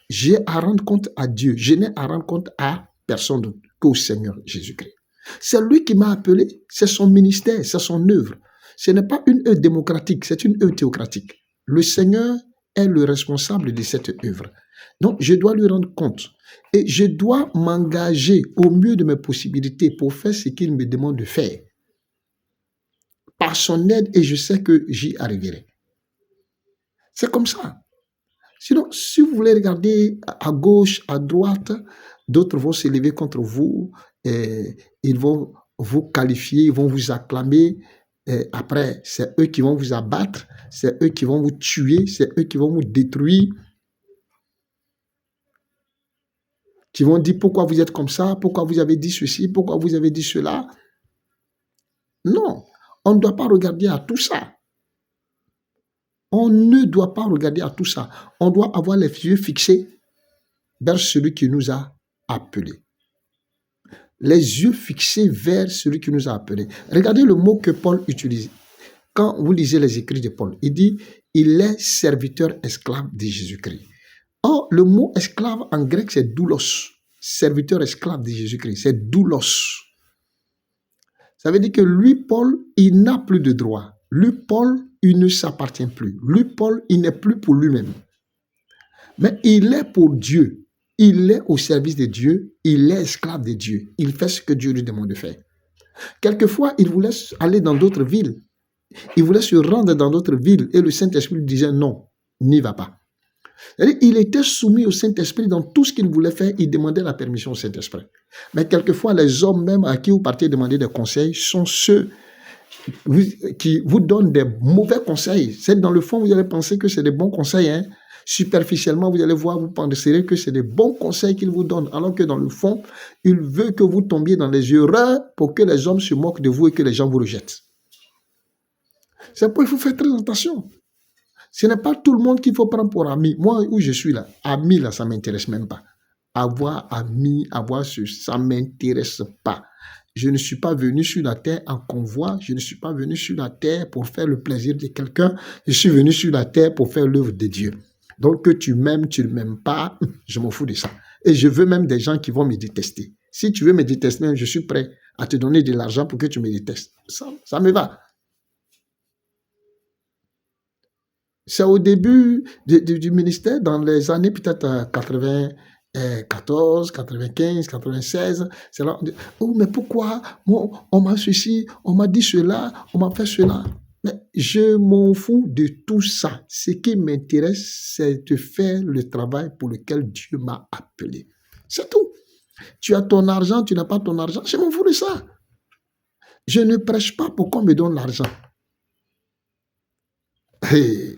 j'ai à rendre compte à Dieu. Je n'ai à rendre compte à personne d'autre qu'au Seigneur Jésus-Christ. C'est lui qui m'a appelé, c'est son ministère, c'est son œuvre. Ce n'est pas une œuvre démocratique, c'est une œuvre théocratique. Le Seigneur est le responsable de cette œuvre. Donc, je dois lui rendre compte. Et je dois m'engager au mieux de mes possibilités pour faire ce qu'il me demande de faire. Par son aide, et je sais que j'y arriverai. C'est comme ça. Sinon, si vous voulez regarder à gauche, à droite, d'autres vont s'élever contre vous, et ils vont vous qualifier, ils vont vous acclamer. Et après, c'est eux qui vont vous abattre, c'est eux qui vont vous tuer, c'est eux qui vont vous détruire, qui vont dire pourquoi vous êtes comme ça, pourquoi vous avez dit ceci, pourquoi vous avez dit cela. Non, on ne doit pas regarder à tout ça. On ne doit pas regarder à tout ça. On doit avoir les yeux fixés vers celui qui nous a appelés. Les yeux fixés vers celui qui nous a appelés. Regardez le mot que Paul utilise. Quand vous lisez les écrits de Paul, il dit « il est serviteur esclave de Jésus-Christ ». Or, le mot esclave en grec, c'est doulos. Serviteur esclave de Jésus-Christ, c'est doulos. Ça veut dire que lui, Paul, il n'a plus de droit. Lui, Paul, il ne s'appartient plus. Lui, Paul, il n'est plus pour lui-même. Mais il est pour Dieu. Il est au service de Dieu. Il est esclave de Dieu. Il fait ce que Dieu lui demande de faire. Quelquefois, il voulait aller dans d'autres villes. Il voulait se rendre dans d'autres villes. Et le Saint-Esprit lui disait non, n'y va pas. C'est-à-dire, il était soumis au Saint-Esprit dans tout ce qu'il voulait faire. Il demandait la permission au Saint-Esprit. Mais quelquefois, les hommes même à qui vous partez demander des conseils sont ceux qui vous donnent des mauvais conseils. C'est dans le fond, vous allez penser que c'est des bons conseils. Hein? Superficiellement, vous allez voir, vous penserez que c'est des bons conseils qu'il vous donne. Alors que dans le fond, il veut que vous tombiez dans les erreurs pour que les hommes se moquent de vous et que les gens vous rejettent. C'est pourquoi il faut faire très attention. Ce n'est pas tout le monde qu'il faut prendre pour ami. Moi, où je suis là, ami, là, ça ne m'intéresse même pas. Avoir ami, avoir ça ne m'intéresse pas. Je ne suis pas venu sur la terre en convoi. Je ne suis pas venu sur la terre pour faire le plaisir de quelqu'un. Je suis venu sur la terre pour faire l'œuvre de Dieu. Donc, que tu m'aimes, tu ne m'aimes pas, je m'en fous de ça. Et je veux même des gens qui vont me détester. Si tu veux me détester, je suis prêt à te donner de l'argent pour que tu me détestes. Ça me va. C'est au début du ministère, dans les années peut-être 94, 95, 96. C'est là, on dit, oh, mais pourquoi moi, on m'a ceci, on m'a dit cela, on m'a fait cela. Mais je m'en fous de tout ça. Ce qui m'intéresse, c'est de faire le travail pour lequel Dieu m'a appelé. C'est tout. Tu as ton argent, tu n'as pas ton argent, je m'en fous de ça. Je ne prêche pas pour qu'on me donne l'argent. Hey.